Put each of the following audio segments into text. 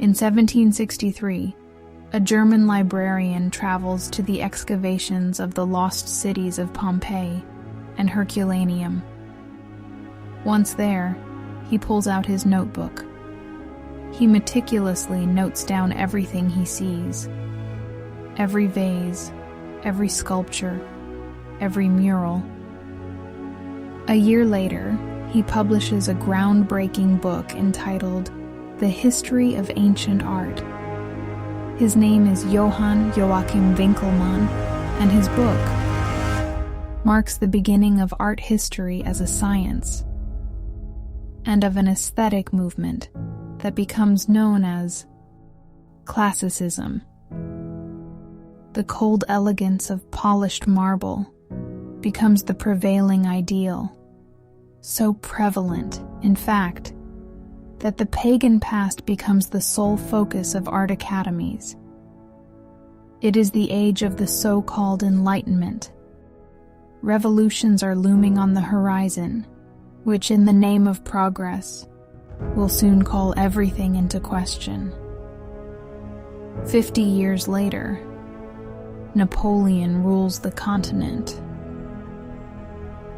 In 1763, a German librarian travels to the excavations of the lost cities of Pompeii and Herculaneum. Once there, he pulls out his notebook. He meticulously notes down everything he sees. Every vase, every sculpture, every mural. A year later, he publishes a groundbreaking book entitled The History of Ancient Art. His name is Johann Joachim Winckelmann, and his book marks the beginning of art history as a science and of an aesthetic movement that becomes known as Classicism. The cold elegance of polished marble becomes the prevailing ideal, so prevalent, in fact, that the pagan past becomes the sole focus of art academies. It is the age of the so-called Enlightenment. Revolutions are looming on the horizon, which in the name of progress will soon call everything into question. 50 years later, Napoleon rules the continent.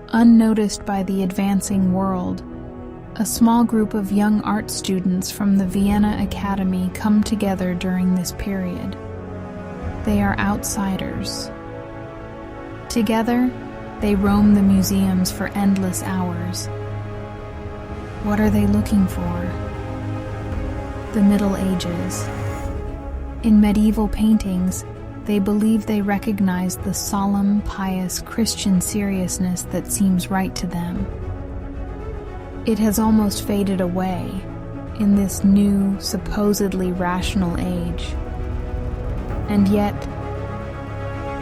Unnoticed by the advancing world, a small group of young art students from the Vienna Academy come together during this period. They are outsiders. Together, they roam the museums for endless hours. What are they looking for? The Middle Ages. In medieval paintings, they believe they recognize the solemn, pious Christian seriousness that seems right to them. It has almost faded away in this new, supposedly rational age. And yet,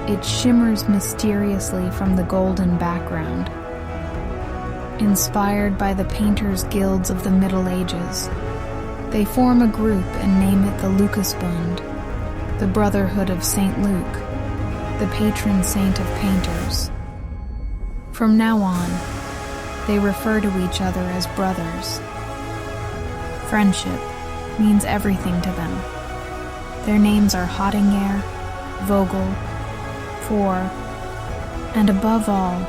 it shimmers mysteriously from the golden background. Inspired by the painters' guilds of the Middle Ages, they form a group and name it the Lucasbund, the Brotherhood of St. Luke, the patron saint of painters. From now on, they refer to each other as brothers. Friendship means everything to them. Their names are Hottinger, Vogel, Fohr, and above all,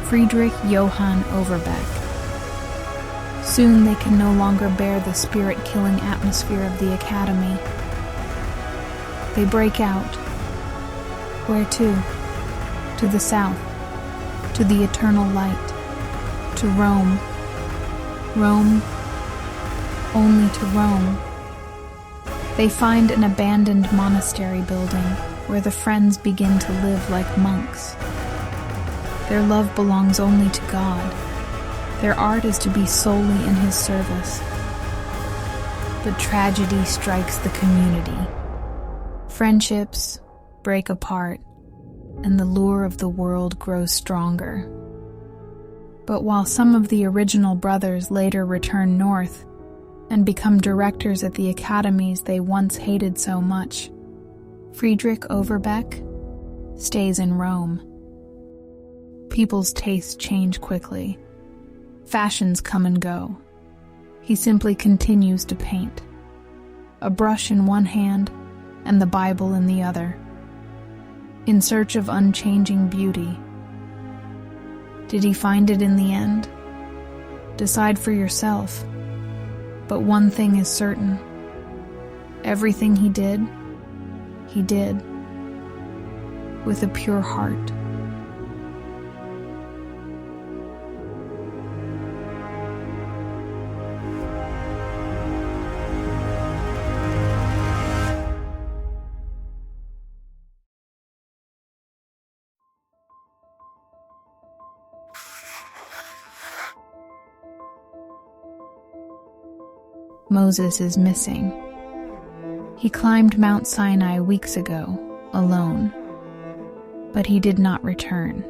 Friedrich Johann Overbeck. Soon they can no longer bear the spirit-killing atmosphere of the academy. They break out. Where to? To the south, to the eternal light, to Rome. Rome, only to Rome. They find an abandoned monastery building where the friends begin to live like monks. Their love belongs only to God. Their art is to be solely in His service. But tragedy strikes the community. Friendships break apart, and the lure of the world grows stronger. But while some of the original brothers later return north and become directors at the academies they once hated so much, Friedrich Overbeck stays in Rome. People's tastes change quickly. Fashions come and go. He simply continues to paint, a brush in one hand and the Bible in the other, in search of unchanging beauty. Did he find it in the end? Decide for yourself. But one thing is certain. Everything he did with a pure heart. Moses is missing. He climbed Mount Sinai weeks ago, alone, but he did not return.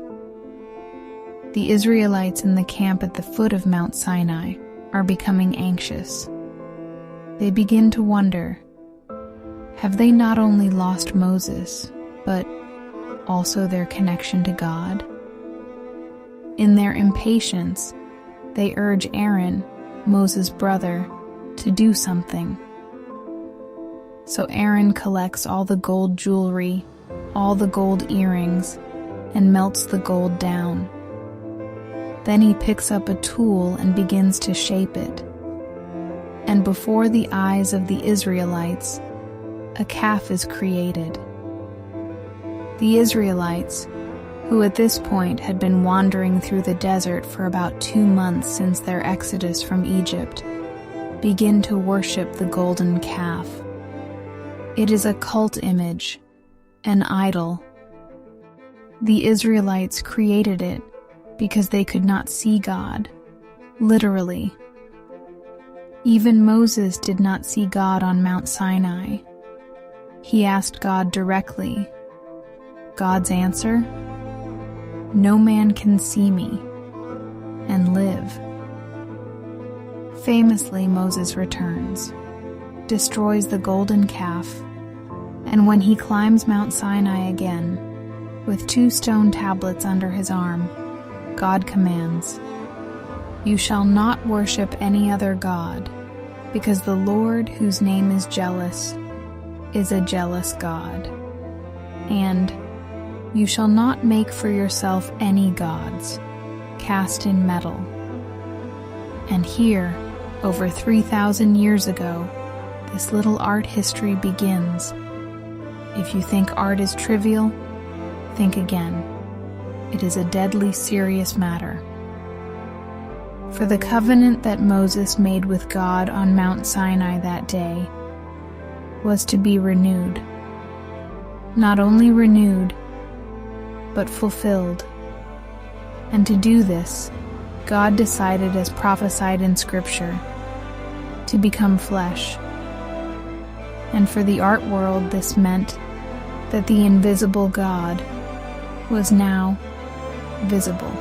The Israelites in the camp at the foot of Mount Sinai are becoming anxious. They begin to wonder, have they not only lost Moses, but also their connection to God? In their impatience, they urge Aaron, Moses' brother, to do something. So Aaron collects all the gold jewelry, all the gold earrings, and melts the gold down. Then he picks up a tool and begins to shape it. And before the eyes of the Israelites, a calf is created. The Israelites, who at this point had been wandering through the desert for about 2 months since their exodus from Egypt, begin to worship the golden calf. It is a cult image, an idol. The Israelites created it because they could not see God, literally. Even Moses did not see God on Mount Sinai. He asked God directly. God's answer? No man can see me and live. Famously, Moses returns, destroys the golden calf, and when he climbs Mount Sinai again, with 2 stone tablets under his arm, God commands, "You shall not worship any other god, because the Lord, whose name is jealous, is a jealous God. And you shall not make for yourself any gods, cast in metal." And here, over 3,000 years ago, this little art history begins. If you think art is trivial, think again. It is a deadly serious matter. For the covenant that Moses made with God on Mount Sinai that day was to be renewed. Not only renewed, but fulfilled. And to do this, God decided, as prophesied in Scripture, to become flesh. And for the art world, this meant that the invisible God was now visible.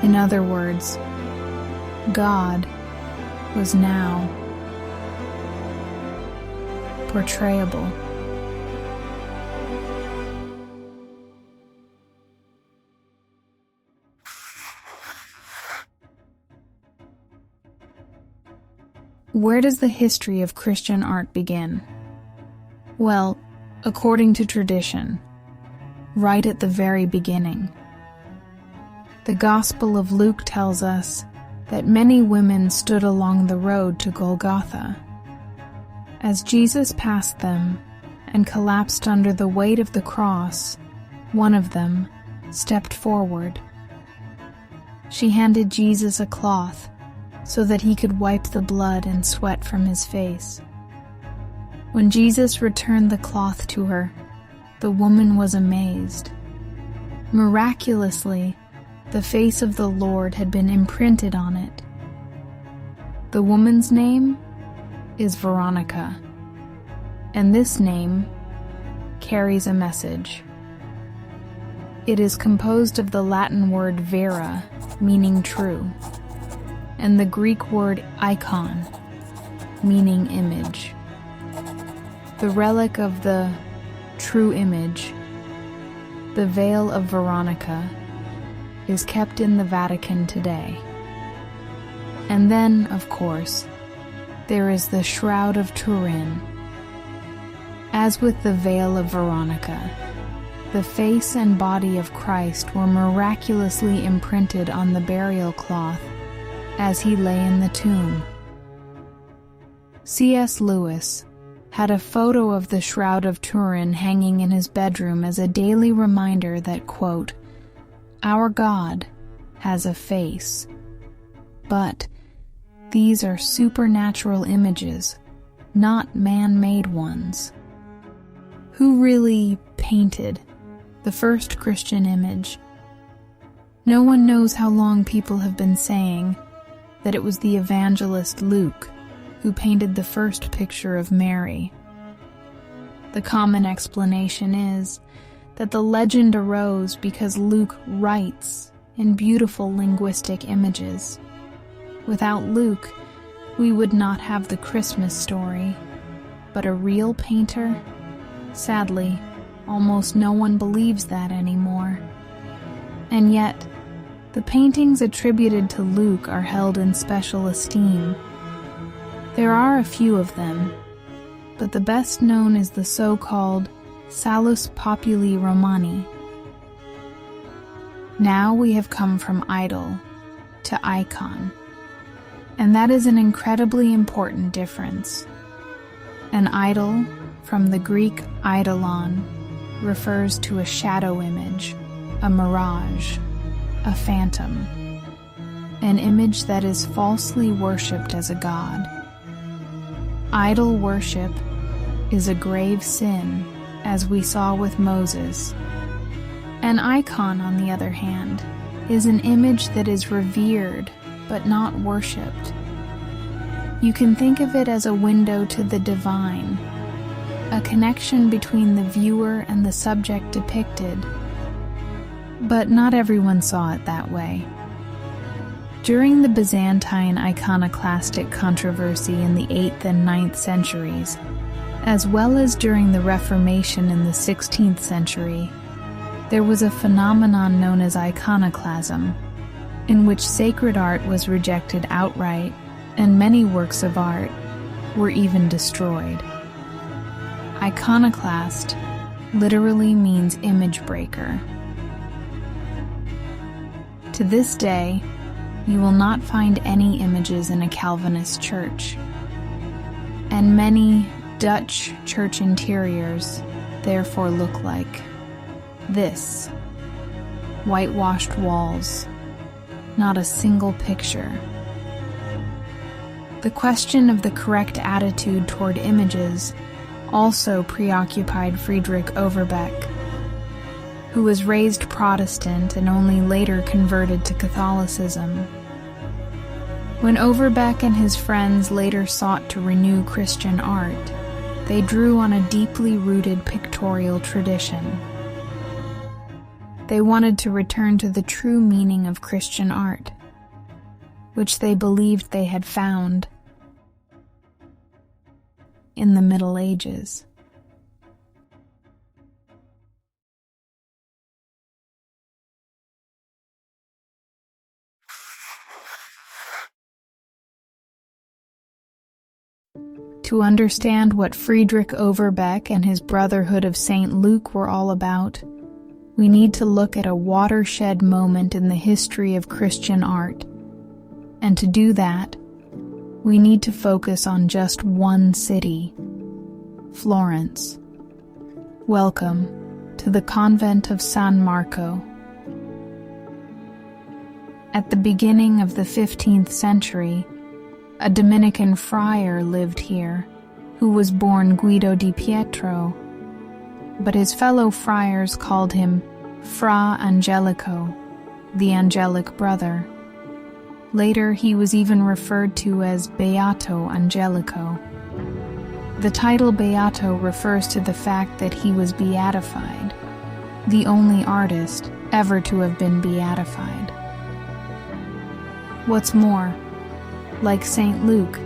In other words, God was now portrayable. Where does the history of Christian art begin? Well, according to tradition, right at the very beginning. The Gospel of Luke tells us that many women stood along the road to Golgotha. As Jesus passed them and collapsed under the weight of the cross, one of them stepped forward. She handed Jesus a cloth so that he could wipe the blood and sweat from his face. When Jesus returned the cloth to her, the woman was amazed. Miraculously, the face of the Lord had been imprinted on it. The woman's name is Veronica, and this name carries a message. It is composed of the Latin word vera, meaning true, and the Greek word icon, meaning image. The relic of the true image, the veil of Veronica, is kept in the Vatican today. And then, of course, there is the Shroud of Turin. As with the veil of Veronica, the face and body of Christ were miraculously imprinted on the burial cloth as he lay in the tomb. C.S. Lewis had a photo of the Shroud of Turin hanging in his bedroom as a daily reminder that, quote, "Our God has a face, but these are supernatural images, not man-made ones." Who really painted the first Christian image? No one knows how long people have been saying that it was the evangelist Luke who painted the first picture of Mary. The common explanation is that the legend arose because Luke writes in beautiful linguistic images. Without Luke, we would not have the Christmas story, but a real painter? Sadly, almost no one believes that anymore. And yet, the paintings attributed to Luke are held in special esteem. There are a few of them, but the best known is the so-called Salus Populi Romani. Now we have come from idol to icon, and that is an incredibly important difference. An idol, from the Greek eidolon, refers to a shadow image, a mirage, a phantom, an image that is falsely worshipped as a god. Idol worship is a grave sin, as we saw with Moses. An icon, on the other hand, is an image that is revered but not worshipped. You can think of it as a window to the divine, a connection between the viewer and the subject depicted. But not everyone saw it that way. During the Byzantine iconoclastic controversy in the 8th and 9th centuries, as well as during the Reformation in the 16th century, there was a phenomenon known as iconoclasm, in which sacred art was rejected outright, and many works of art were even destroyed. Iconoclast literally means image breaker. To this day, you will not find any images in a Calvinist church, and many Dutch church interiors therefore look like this: whitewashed walls, not a single picture. The question of the correct attitude toward images also preoccupied Friedrich Overbeck, who was raised Protestant and only later converted to Catholicism. When Overbeck and his friends later sought to renew Christian art, they drew on a deeply rooted pictorial tradition. They wanted to return to the true meaning of Christian art, which they believed they had found in the Middle Ages. To understand what Friedrich Overbeck and his Brotherhood of St. Luke were all about, we need to look at a watershed moment in the history of Christian art. And to do that, we need to focus on just one city, Florence. Welcome to the convent of San Marco. At the beginning of the 15th century, a Dominican friar lived here, who was born Guido di Pietro, but his fellow friars called him Fra Angelico, the angelic brother. Later, he was even referred to as Beato Angelico. The title Beato refers to the fact that he was beatified, the only artist ever to have been beatified. What's more, like St. Luke,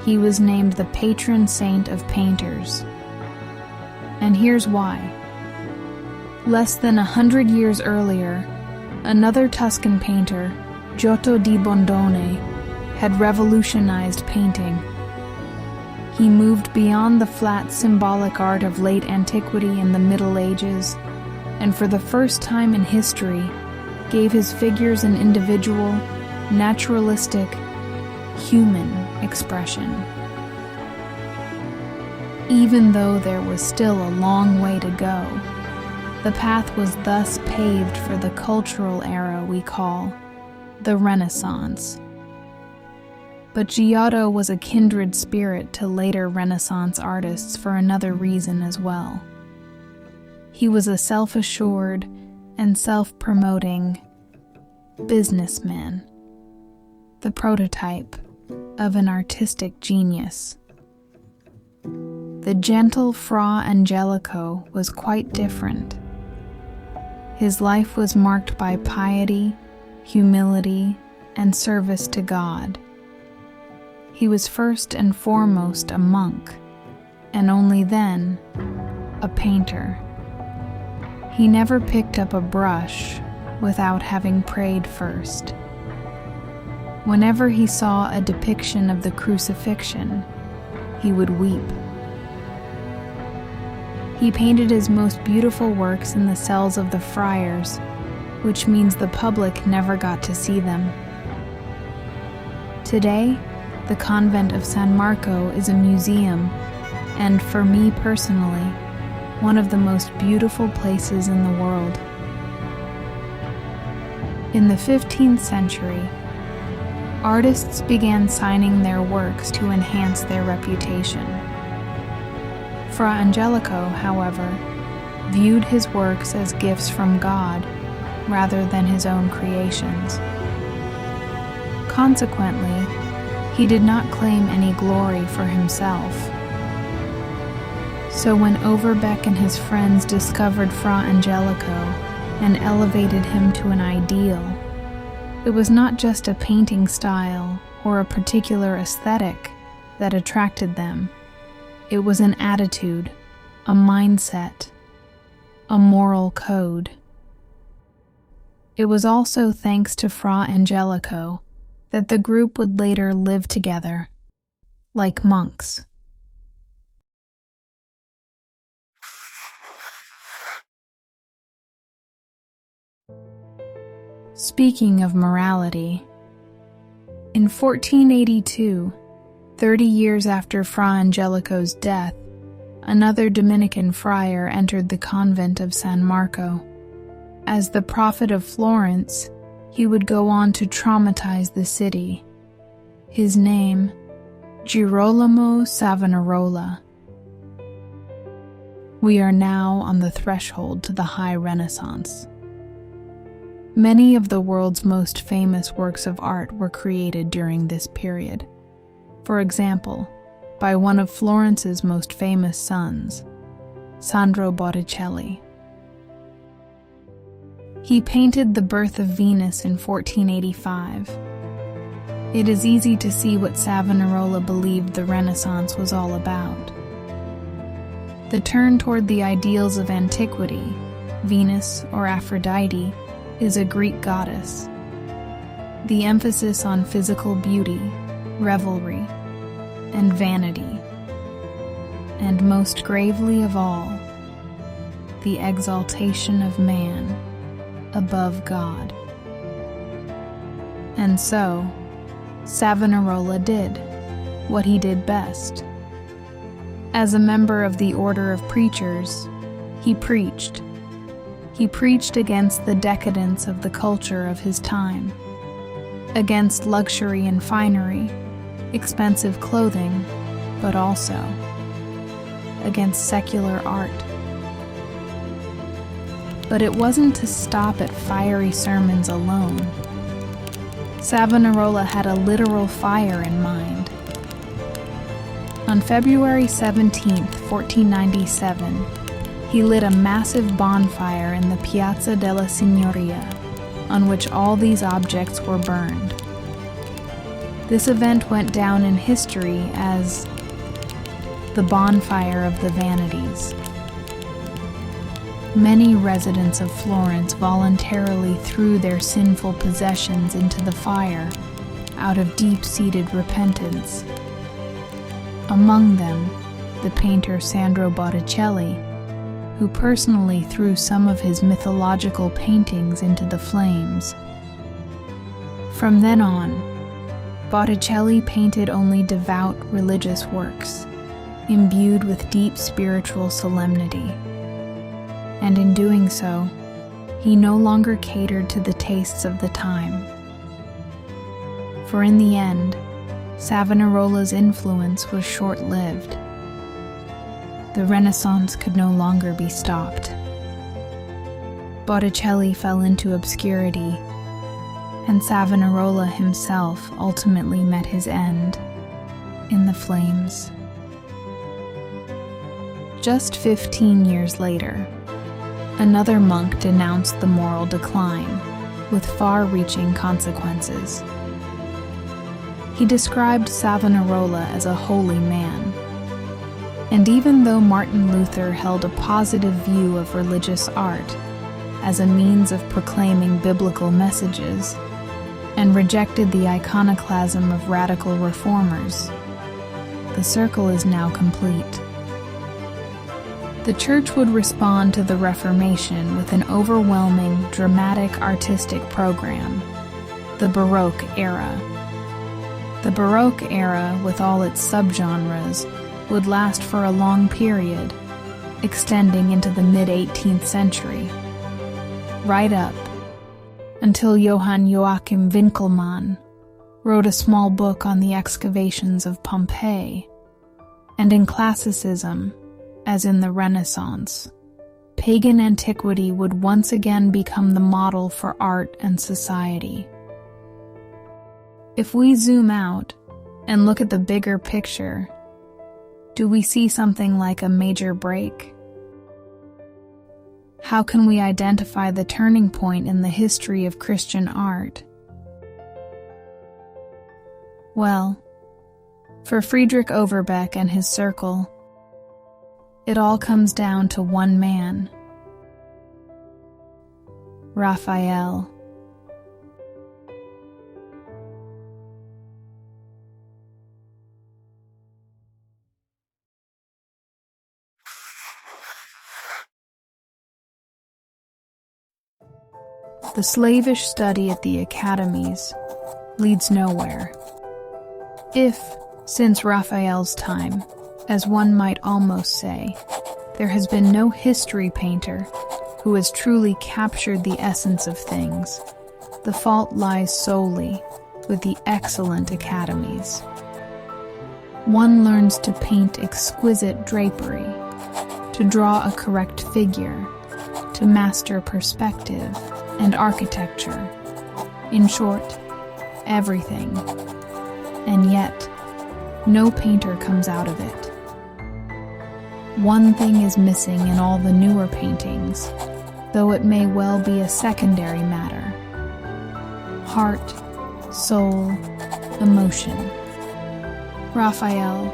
he was named the patron saint of painters. And here's why. Less than 100 years earlier, another Tuscan painter, Giotto di Bondone, had revolutionized painting. He moved beyond the flat symbolic art of late antiquity and the Middle Ages, and for the first time in history, gave his figures an individual, naturalistic, human expression. Even though there was still a long way to go, the path was thus paved for the cultural era we call the Renaissance. But Giotto was a kindred spirit to later Renaissance artists for another reason as well. He was a self-assured and self-promoting businessman, the prototype of an artistic genius. The gentle Fra Angelico was quite different. His life was marked by piety, humility, and service to God. He was first and foremost a monk, and only then a painter. He never picked up a brush without having prayed first. Whenever he saw a depiction of the crucifixion, he would weep. He painted his most beautiful works in the cells of the friars, which means the public never got to see them. Today, the convent of San Marco is a museum, and for me personally, one of the most beautiful places in the world. In the 15th century, artists began signing their works to enhance their reputation. Fra Angelico, however, viewed his works as gifts from God rather than his own creations. Consequently, he did not claim any glory for himself. So when Overbeck and his friends discovered Fra Angelico and elevated him to an ideal, it was not just a painting style or a particular aesthetic that attracted them. It was an attitude, a mindset, a moral code. It was also thanks to Fra Angelico that the group would later live together, like monks. Speaking of morality, in 1482, 30 years after Fra Angelico's death, another Dominican friar entered the convent of San Marco. As the prophet of Florence, he would go on to traumatize the city. His name, Girolamo Savonarola. We are now on the threshold to the High Renaissance. Many of the world's most famous works of art were created during this period. For example, by one of Florence's most famous sons, Sandro Botticelli. He painted The Birth of Venus in 1485. It is easy to see what Savonarola believed the Renaissance was all about. The turn toward the ideals of antiquity, Venus or Aphrodite, is a Greek goddess. The emphasis on physical beauty, revelry, and vanity, and most gravely of all, the exaltation of man above God. And so, Savonarola did what he did best. As a member of the Order of Preachers, he preached. He preached against the decadence of the culture of his time, against luxury and finery, expensive clothing, but also against secular art. But it wasn't to stop at fiery sermons alone. Savonarola had a literal fire in mind. On February 17, 1497, he lit a massive bonfire in the Piazza della Signoria, on which all these objects were burned. This event went down in history as the bonfire of the Vanities. Many residents of Florence voluntarily threw their sinful possessions into the fire out of deep-seated repentance. Among them, the painter Sandro Botticelli, who personally threw some of his mythological paintings into the flames. From then on, Botticelli painted only devout religious works, imbued with deep spiritual solemnity. And in doing so, he no longer catered to the tastes of the time. For in the end, Savonarola's influence was short-lived. The Renaissance could no longer be stopped. Botticelli fell into obscurity, and Savonarola himself ultimately met his end in the flames. Just 15 years later, another monk denounced the moral decline with far-reaching consequences. He described Savonarola as a holy man. And even though Martin Luther held a positive view of religious art as a means of proclaiming biblical messages and rejected the iconoclasm of radical reformers, the circle is now complete. The Church would respond to the Reformation with an overwhelming, dramatic artistic program, the Baroque era. The Baroque era, with all its subgenres, would last for a long period, extending into the mid-18th century, right up until Johann Joachim Winckelmann wrote a small book on the excavations of Pompeii. And in Classicism, as in the Renaissance, pagan antiquity would once again become the model for art and society. If we zoom out and look at the bigger picture, do we see something like a major break? How can we identify the turning point in the history of Christian art? Well, for Friedrich Overbeck and his circle, it all comes down to one man, Raphael. The slavish study at the academies leads nowhere. If, since Raphael's time, as one might almost say, there has been no history painter who has truly captured the essence of things, the fault lies solely with the excellent academies. One learns to paint exquisite drapery, to draw a correct figure, to master perspective and architecture, in short, everything. And yet, no painter comes out of it. One thing is missing in all the newer paintings, though it may well be a secondary matter. Heart, soul, emotion. Raphael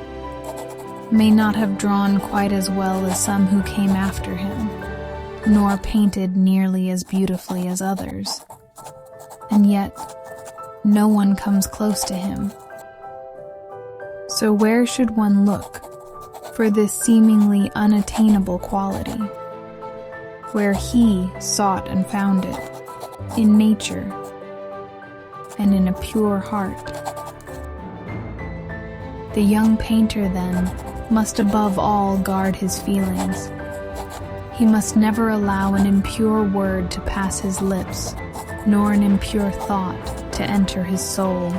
may not have drawn quite as well as some who came after him, nor painted nearly as beautifully as others. And yet, no one comes close to him. So where should one look for this seemingly unattainable quality? Where he sought and found it, in nature and in a pure heart. The young painter, then, must above all guard his feelings. He must never allow an impure word to pass his lips, nor an impure thought to enter his soul.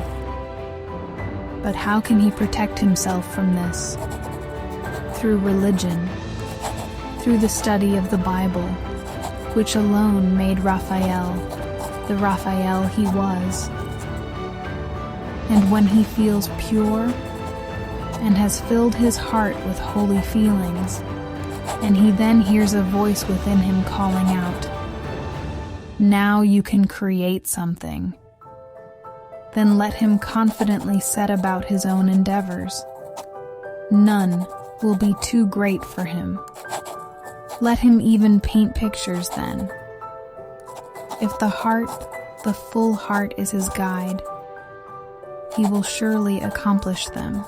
But how can he protect himself from this? Through religion, through the study of the Bible, which alone made Raphael the Raphael he was. And when he feels pure and has filled his heart with holy feelings, and he then hears a voice within him calling out, "Now you can create something," then let him confidently set about his own endeavors. None will be too great for him. Let him even paint pictures then. If the heart, the full heart, is his guide, he will surely accomplish them.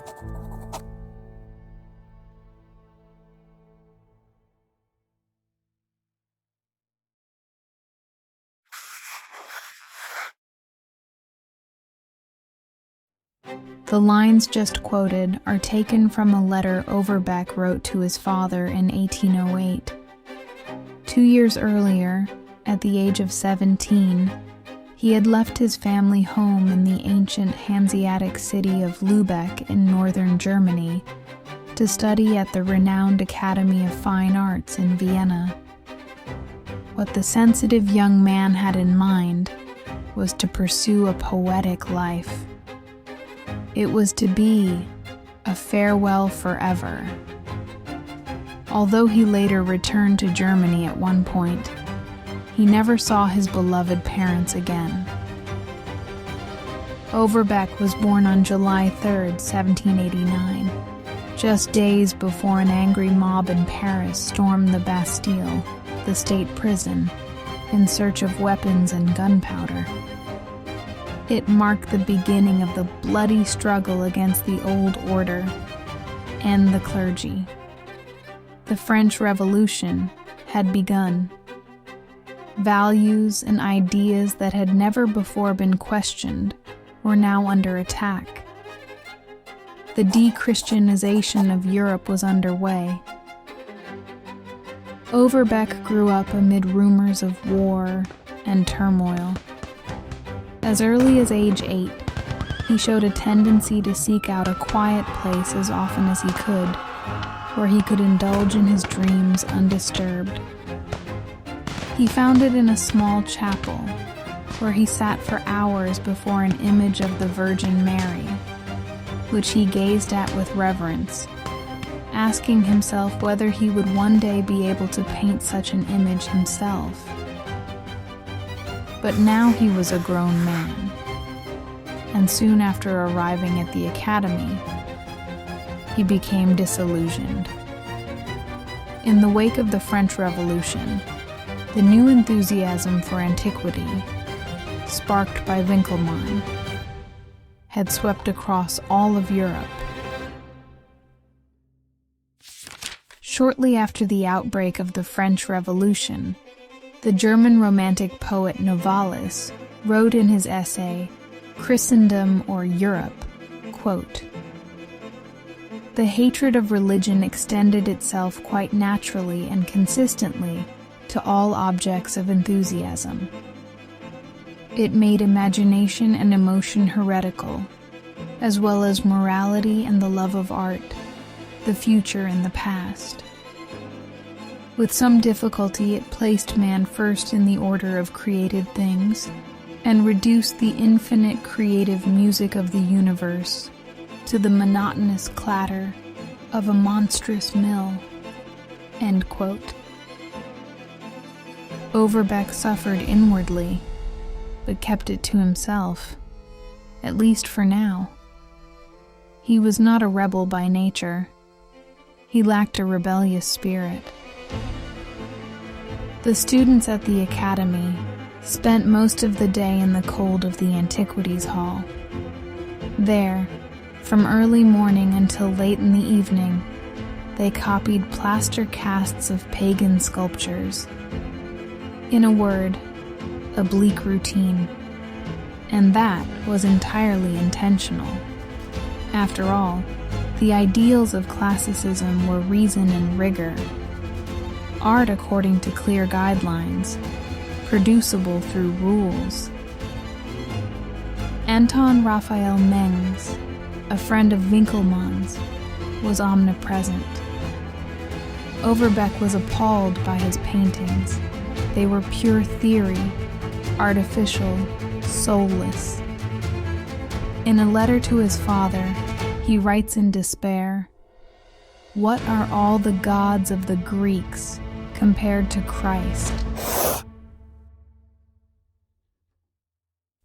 The lines just quoted are taken from a letter Overbeck wrote to his father in 1808. 2 years earlier, at the age of 17, he had left his family home in the ancient Hanseatic city of Lübeck in northern Germany to study at the renowned Academy of Fine Arts in Vienna. What the sensitive young man had in mind was to pursue a poetic life. It was to be a farewell forever. Although he later returned to Germany at one point, he never saw his beloved parents again. Overbeck was born on July 3, 1789, just days before an angry mob in Paris stormed the Bastille, the state prison, in search of weapons and gunpowder. It marked the beginning of the bloody struggle against the old order and the clergy. The French Revolution had begun. Values and ideas that had never before been questioned were now under attack. The de-Christianization of Europe was underway. Overbeck grew up amid rumors of war and turmoil. As early as age 8, he showed a tendency to seek out a quiet place as often as he could, where he could indulge in his dreams undisturbed. He found it in a small chapel, where he sat for hours before an image of the Virgin Mary, which he gazed at with reverence, asking himself whether he would one day be able to paint such an image himself. But now he was a grown man, and soon after arriving at the academy, he became disillusioned. In the wake of the French Revolution, the new enthusiasm for antiquity, sparked by Winckelmann, had swept across all of Europe. Shortly after the outbreak of the French Revolution, the German Romantic poet Novalis wrote in his essay, Christendom or Europe, quote, "The hatred of religion extended itself quite naturally and consistently to all objects of enthusiasm. It made imagination and emotion heretical, as well as morality and the love of art, the future and the past. With some difficulty it placed man first in the order of created things, and reduced the infinite creative music of the universe to the monotonous clatter of a monstrous mill." End quote. Overbeck suffered inwardly, but kept it to himself, at least for now. He was not a rebel by nature. He lacked a rebellious spirit. The students at the academy spent most of the day in the cold of the Antiquities Hall. There, from early morning until late in the evening, they copied plaster casts of pagan sculptures. In a word, a bleak routine. And that was entirely intentional. After all, the ideals of classicism were reason and rigor. Art according to clear guidelines, producible through rules. Anton Raphael Mengs, a friend of Winckelmann's, was omnipresent. Overbeck was appalled by his paintings. They were pure theory, artificial, soulless. In a letter to his father, he writes in despair, "What are all the gods of the Greeks compared to Christ?"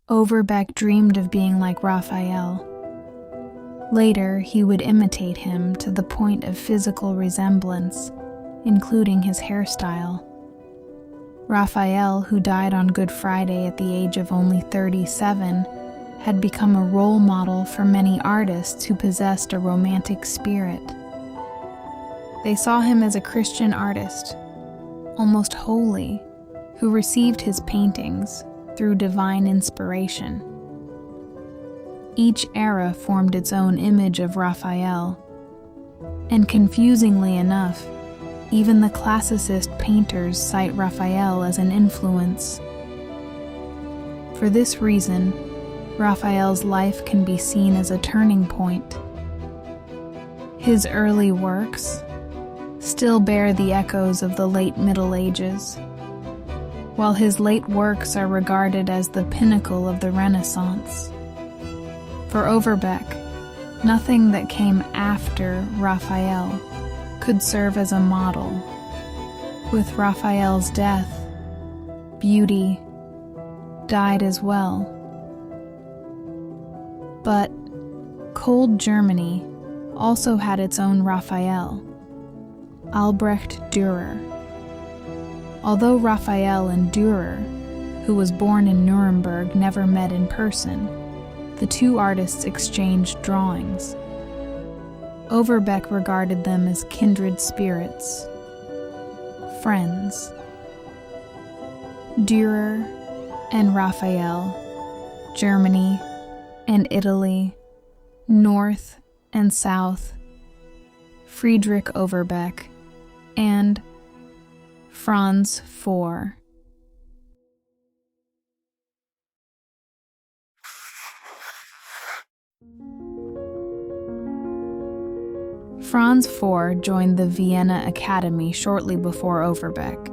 Overbeck dreamed of being like Raphael. Later, he would imitate him to the point of physical resemblance, including his hairstyle. Raphael, who died on Good Friday at the age of only 37, had become a role model for many artists who possessed a romantic spirit. They saw him as a Christian artist, almost holy, who received his paintings through divine inspiration. Each era formed its own image of Raphael, and confusingly enough, even the classicist painters cite Raphael as an influence. For this reason, Raphael's life can be seen as a turning point. His early works still bear the echoes of the late Middle Ages, while his late works are regarded as the pinnacle of the Renaissance. For Overbeck, nothing that came after Raphael could serve as a model. With Raphael's death, beauty died as well. But cold Germany also had its own Raphael, Albrecht Dürer. Although Raphael and Dürer, who was born in Nuremberg, never met in person, the two artists exchanged drawings. Overbeck regarded them as kindred spirits, friends. Dürer and Raphael, Germany and Italy, North and South, Friedrich Overbeck, and Franz IV. Franz IV joined the Vienna Academy shortly before Overbeck.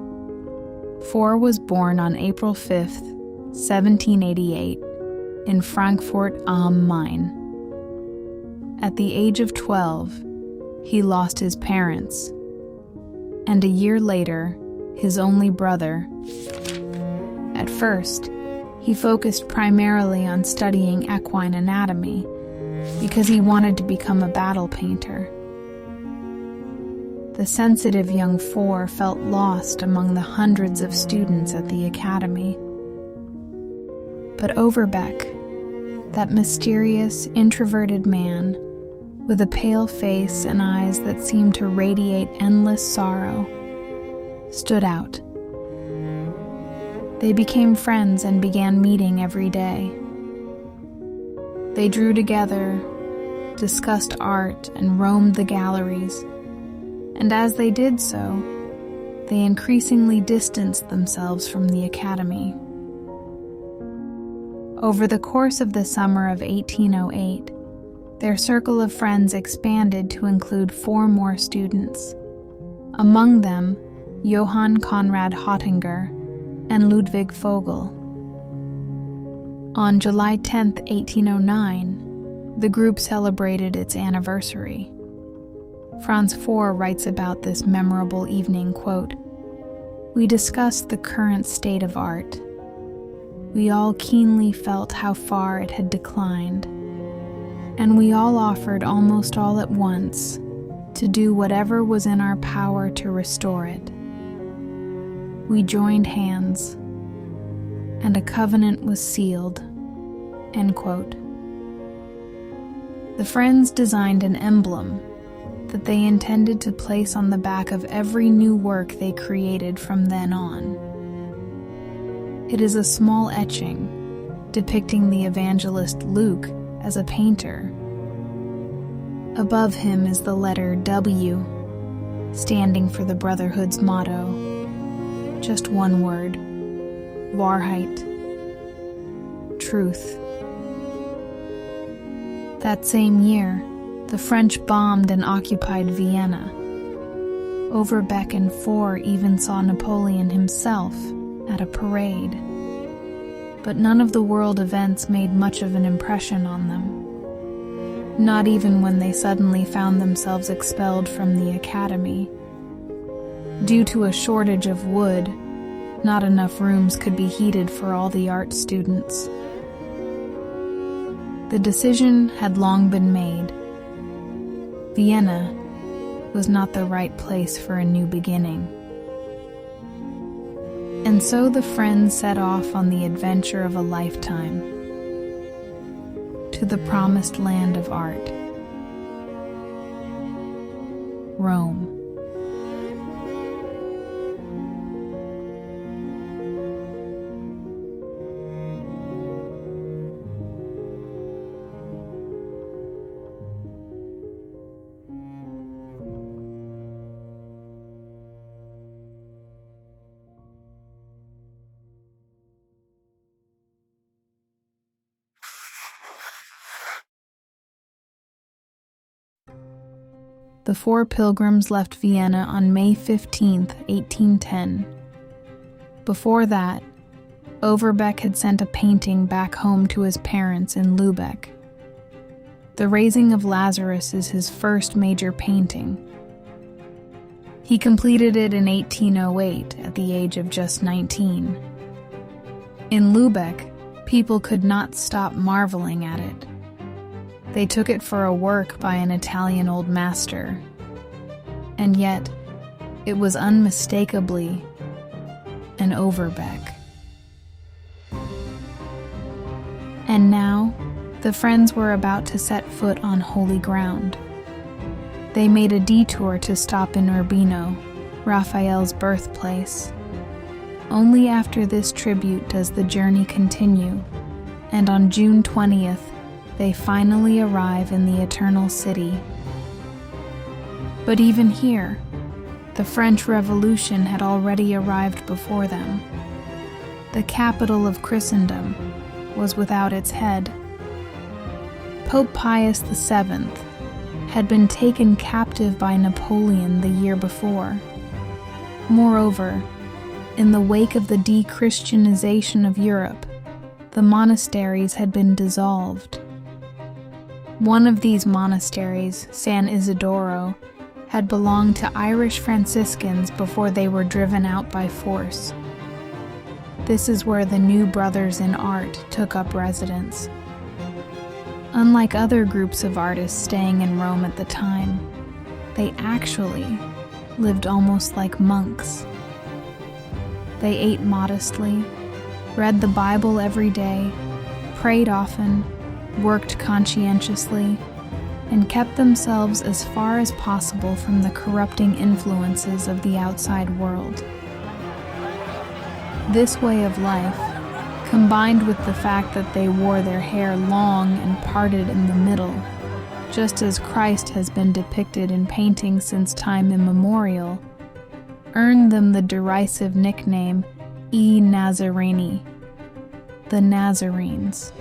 IV was born on April 5, 1788, in Frankfurt am Main. At the age of 12, he lost his parents, and a year later, his only brother. At first, he focused primarily on studying equine anatomy because he wanted to become a battle painter. The sensitive young IV felt lost among the hundreds of students at the academy. But Overbeck, that mysterious, introverted man with a pale face and eyes that seemed to radiate endless sorrow, stood out. They became friends and began meeting every day. They drew together, discussed art, and roamed the galleries. And as they did so, they increasingly distanced themselves from the academy. Over the course of the summer of 1808, their circle of friends expanded to include 4 more students. Among them, Johann Conrad Hottinger and Ludwig Vogel. On July 10, 1809, the group celebrated its anniversary. Franz IV writes about this memorable evening, quote, "We discussed the current state of art. We all keenly felt how far it had declined, and we all offered almost all at once to do whatever was in our power to restore it. We joined hands, and a covenant was sealed." End quote. The friends designed an emblem that they intended to place on the back of every new work they created from then on. It is a small etching depicting the evangelist Luke as a painter. Above him is the letter W, standing for the Brotherhood's motto. Just one word: Wahrheit, truth. That same year, the French bombed and occupied Vienna. Overbeck and IV even saw Napoleon himself at a parade. But none of the world events made much of an impression on them. Not even when they suddenly found themselves expelled from the academy. Due to a shortage of wood, not enough rooms could be heated for all the art students. The decision had long been made. Vienna was not the right place for a new beginning. And so the friends set off on the adventure of a lifetime, to the promised land of art, Rome. The 4 pilgrims left Vienna on May 15, 1810. Before that, Overbeck had sent a painting back home to his parents in Lübeck. The Raising of Lazarus is his first major painting. He completed it in 1808 at the age of just 19. In Lübeck, people could not stop marveling at it. They took it for a work by an Italian old master, and yet it was unmistakably an Overbeck. And now, the friends were about to set foot on holy ground. They made a detour to stop in Urbino, Raphael's birthplace. Only after this tribute does the journey continue, and on June 20th, they finally arrive in the Eternal City. But even here, the French Revolution had already arrived before them. The capital of Christendom was without its head. Pope Pius VII had been taken captive by Napoleon the year before. Moreover, in the wake of the de-Christianization of Europe, the monasteries had been dissolved. One of these monasteries, San Isidoro, had belonged to Irish Franciscans before they were driven out by force. This is where the New Brothers in Art took up residence. Unlike other groups of artists staying in Rome at the time, they actually lived almost like monks. They ate modestly, read the Bible every day, prayed often, worked conscientiously, and kept themselves as far as possible from the corrupting influences of the outside world. This way of life, combined with the fact that they wore their hair long and parted in the middle, just as Christ has been depicted in paintings since time immemorial, earned them the derisive nickname I Nazareni, the Nazarenes.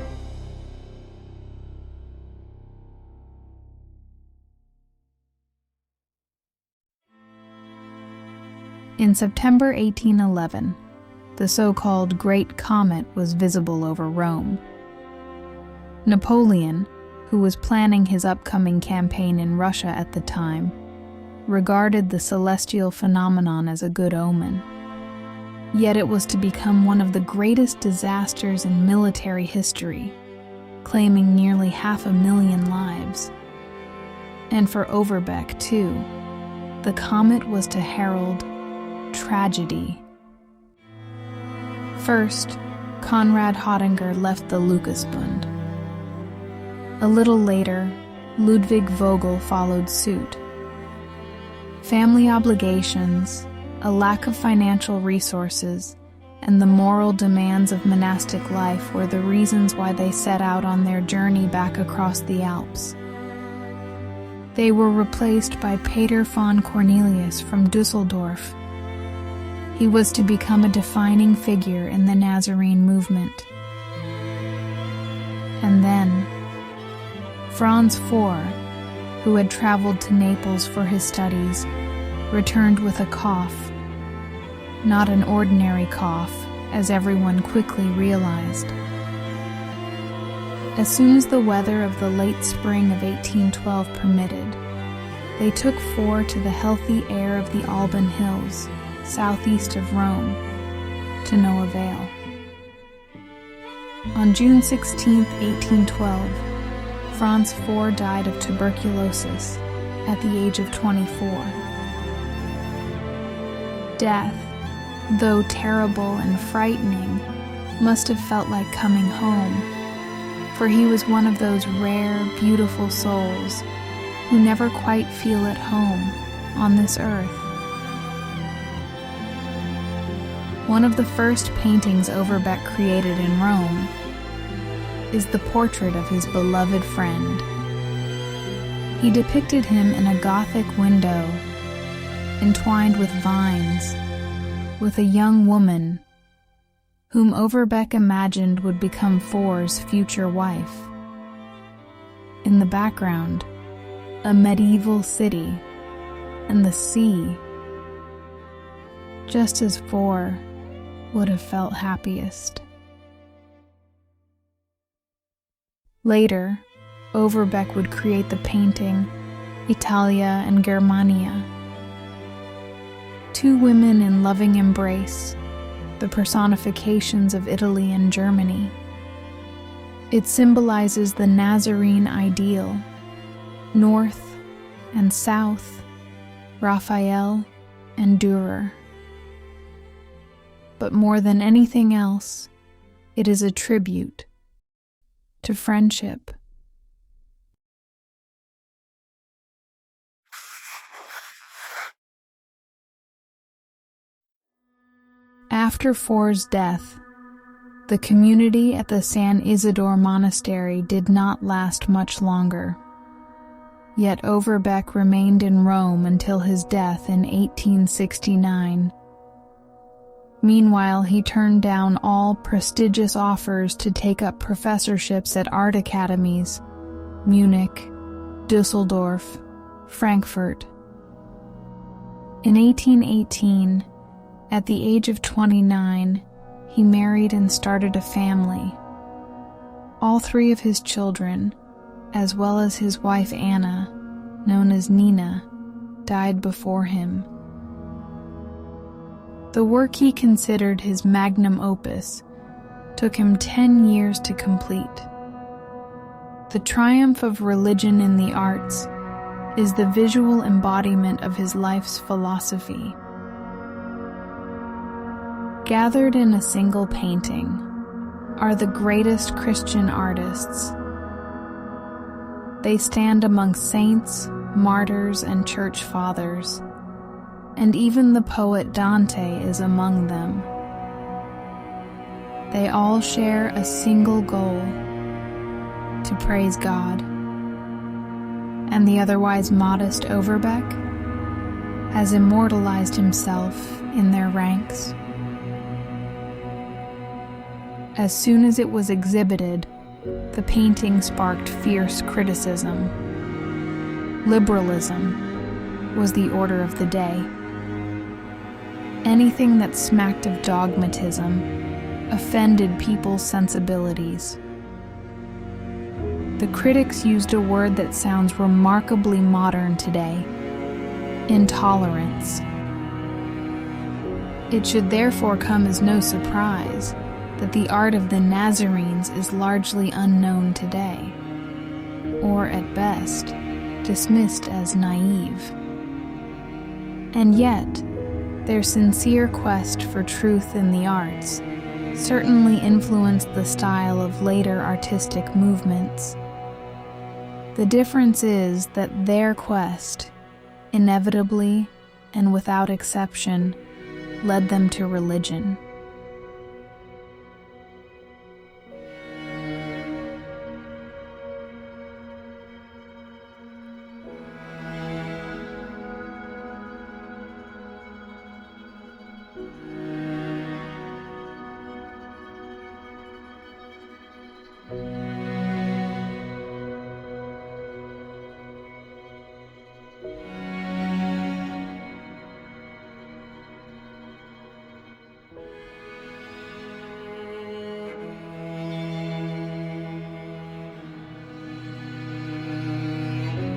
In September 1811, the so-called Great Comet was visible over Rome. Napoleon, who was planning his upcoming campaign in Russia at the time, regarded the celestial phenomenon as a good omen. Yet it was to become one of the greatest disasters in military history, claiming nearly 500,000 lives. And for Overbeck, too, the comet was to herald tragedy. First, Konrad Hottinger left the Lukasbund. A little later, Ludwig Vogel followed suit. Family obligations, a lack of financial resources, and the moral demands of monastic life were the reasons why they set out on their journey back across the Alps. They were replaced by Pater von Cornelius from Dusseldorf. He was to become a defining figure in the Nazarene movement. And then, Franz IV, who had traveled to Naples for his studies, returned with a cough. Not an ordinary cough, as everyone quickly realized. As soon as the weather of the late spring of 1812 permitted, they took four to the healthy air of the Alban Hills, southeast of Rome, to no avail. On June 16, 1812, Franz IV died of tuberculosis at the age of 24. Death, though terrible and frightening, must have felt like coming home, for he was one of those rare, beautiful souls who never quite feel at home on this earth. One of the first paintings Overbeck created in Rome is the portrait of his beloved friend. He depicted him in a Gothic window, entwined with vines, with a young woman whom Overbeck imagined would become For's future wife. In the background, a medieval city and the sea, just as For would have felt happiest. Later, Overbeck would create the painting Italia and Germania. Two women in loving embrace, the personifications of Italy and Germany. It symbolizes the Nazarene ideal, north and south, Raphael and Dürer. But more than anything else, it is a tribute to friendship. After For's death, the community at the San Isidore Monastery did not last much longer. Yet Overbeck remained in Rome until his death in 1869. Meanwhile, he turned down all prestigious offers to take up professorships at art academies, Munich, Dusseldorf, Frankfurt. In 1818, at the age of 29, he married and started a family. All three of his children, as well as his wife Anna, known as Nina, died before him. The work he considered his magnum opus took him 10 years to complete. The triumph of religion in the arts is the visual embodiment of his life's philosophy. Gathered in a single painting are the greatest Christian artists. They stand among saints, martyrs, and church fathers, and even the poet Dante is among them. They all share a single goal: to praise God. And the otherwise modest Overbeck has immortalized himself in their ranks. As soon as it was exhibited, the painting sparked fierce criticism. Liberalism was the order of the day. Anything that smacked of dogmatism offended people's sensibilities. The critics used a word that sounds remarkably modern today: intolerance. It should therefore come as no surprise that the art of the Nazarenes is largely unknown today, or at best, dismissed as naive. And yet, their sincere quest for truth in the arts certainly influenced the style of later artistic movements. The difference is that their quest, inevitably and without exception, led them to religion.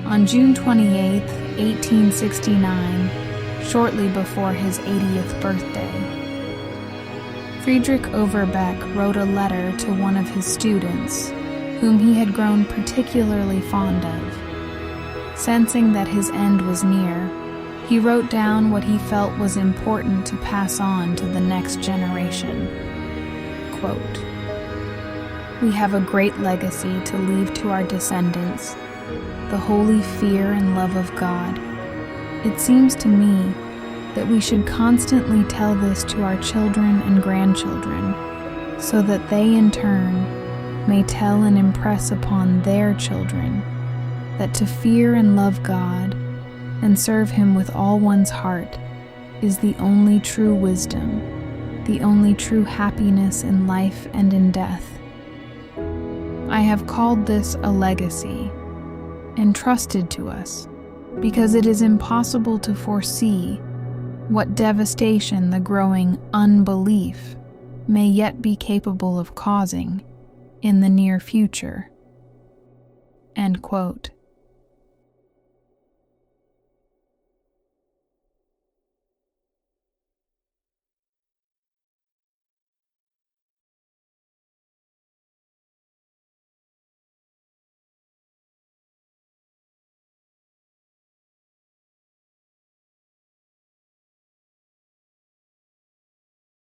On June 28, 1869, shortly before his 80th birthday, Friedrich Overbeck wrote a letter to one of his students, whom he had grown particularly fond of. Sensing that his end was near, he wrote down what he felt was important to pass on to the next generation. Quote, "We have a great legacy to leave to our descendants, the holy fear and love of God. It seems to me that we should constantly tell this to our children and grandchildren, so that they in turn may tell and impress upon their children that to fear and love God and serve Him with all one's heart is the only true wisdom, the only true happiness in life and in death. I have called this a legacy, entrusted to us, because it is impossible to foresee what devastation the growing unbelief may yet be capable of causing in the near future." End quote.